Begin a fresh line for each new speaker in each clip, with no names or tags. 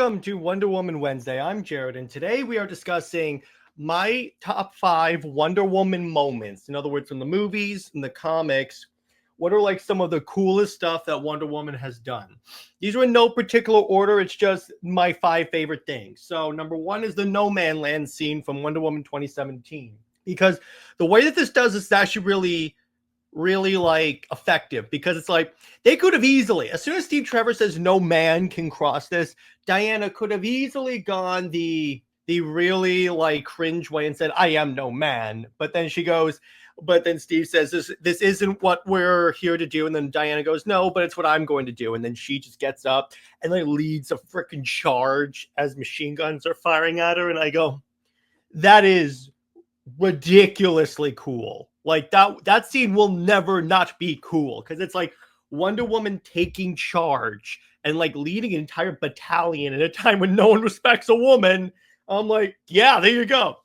Welcome to Wonder Woman Wednesday. I'm Jared, and today we are discussing my top 5 Wonder Woman moments. In other words, from the movies and the comics, what are like some of the coolest stuff that Wonder Woman has done? These are in no particular order. It's just my 5 favorite things. So number 1 is the No Man Land scene from Wonder Woman 2017. Because the way that this does is actually really like effective, because it's like they could have easily, as soon as Steve Trevor says no man can cross this, Diana could have easily gone the really like cringe way and said, I am no man. But then she goes, but then Steve says this isn't what we're here to do. And then Diana goes, no, but it's what I'm going to do. And then she just gets up and like leads a freaking charge as machine guns are firing at her. And I go, that is ridiculously cool. Like that scene will never not be cool, because it's like Wonder Woman taking charge and like leading an entire battalion at a time when no one respects a woman. I'm like, yeah, there you go.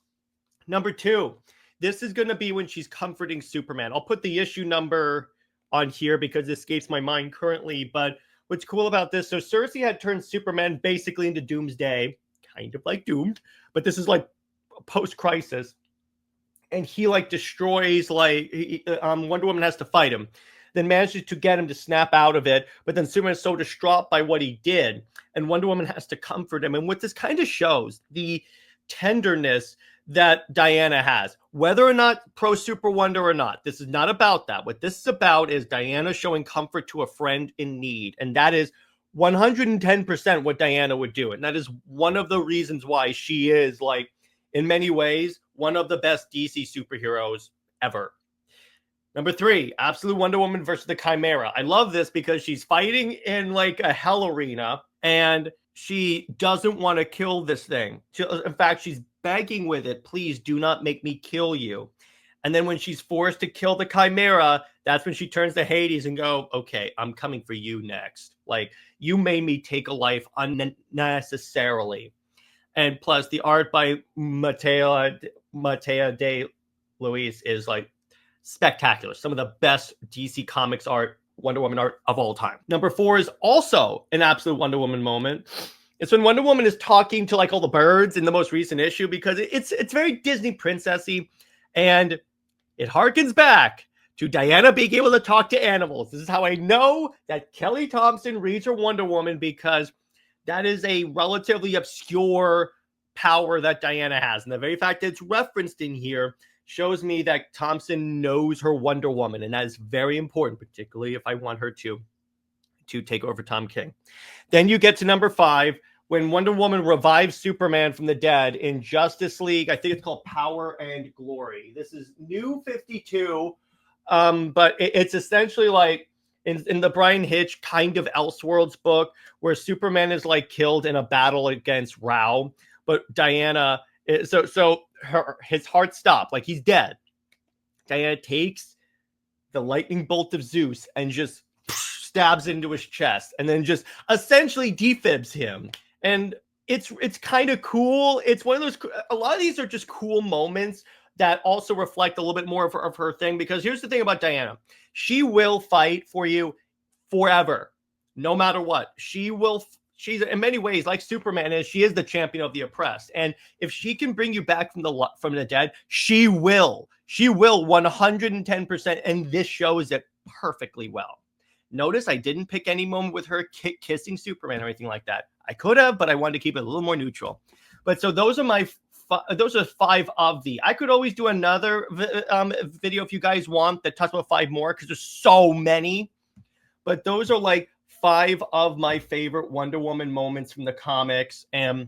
Number 2, this is going to be when she's comforting Superman. I'll put the issue number on here because it escapes my mind currently. But what's cool about this, so Cersei had turned Superman basically into Doomsday, kind of like Doomed, but this is like post-crisis. And he like destroys, like Wonder Woman has to fight him, then manages to get him to snap out of it. But then Superman is so distraught by what he did, and Wonder Woman has to comfort him. And what this kind of shows, the tenderness that Diana has, whether or not pro Super Wonder or not, this is not about that. What this is about is Diana showing comfort to a friend in need. And that is 110% what Diana would do. And that is one of the reasons why she is, like, in many ways, one of the best DC superheroes ever. Number 3, Absolute Wonder Woman versus the Chimera. I love this because she's fighting in like a hell arena and she doesn't want to kill this thing. In fact, she's begging with it, please do not make me kill you. And then when she's forced to kill the Chimera, that's when she turns to Hades and go, okay, I'm coming for you next. Like, you made me take a life unnecessarily. And plus, the art by Matea de Luis is like spectacular. Some of the best DC Comics art, Wonder Woman art of all time. Number 4 is also an absolute Wonder Woman moment. It's when Wonder Woman is talking to like all the birds in the most recent issue, because it's very Disney princessy, and it harkens back to Diana being able to talk to animals. This is how I know that Kelly Thompson reads her Wonder Woman, because that is a relatively obscure power that Diana has. And the very fact that it's referenced in here shows me that Thompson knows her Wonder Woman. And that is very important, particularly if I want her to take over Tom King. Then you get to number 5, when Wonder Woman revives Superman from the dead in Justice League. I think it's called Power and Glory. This is New 52, but it's essentially like in the Brian Hitch kind of Elseworlds book, where Superman is like killed in a battle against Rao, but Diana, his heart stopped, like he's dead. Diana takes the lightning bolt of Zeus and just stabs into his chest, and then just essentially defibs him. And it's kind of cool. It's one of those, a lot of these are just cool moments that also reflect a little bit more of her thing. Because here's the thing about Diana. She will fight for you forever, no matter what. She's in many ways like Superman is. She is the champion of the oppressed. And if she can bring you back from the dead, she will 110%. And this shows it perfectly well. Notice I didn't pick any moment with her kissing Superman or anything like that. I could have, but I wanted to keep it a little more neutral. But so those are 5 of the. I could always do another video if you guys want that talks about 5 more, because there's so many. But those are like 5 of my favorite Wonder Woman moments from the comics, and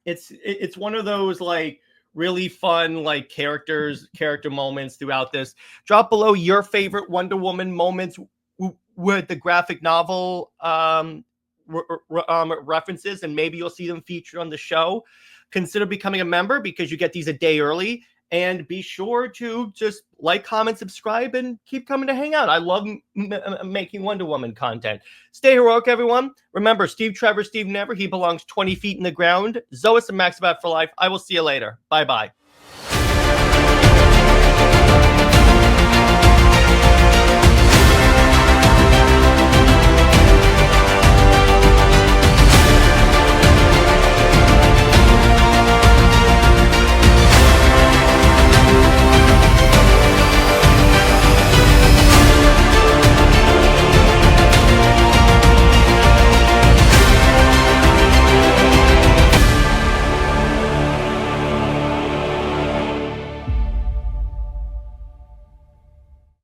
it's one of those like really fun like character moments throughout this. Drop below your favorite Wonder Woman moments with the graphic novel references, and maybe you'll see them featured on the show. Consider becoming a member, because you get these a day early. And be sure to just like, comment, subscribe, and keep coming to hang out. I love making Wonder Woman content. Stay heroic, everyone. Remember, Steve Trevor, Steve Never. He belongs 20 feet in the ground. Zois and Max about for life. I will see you later. Bye-bye.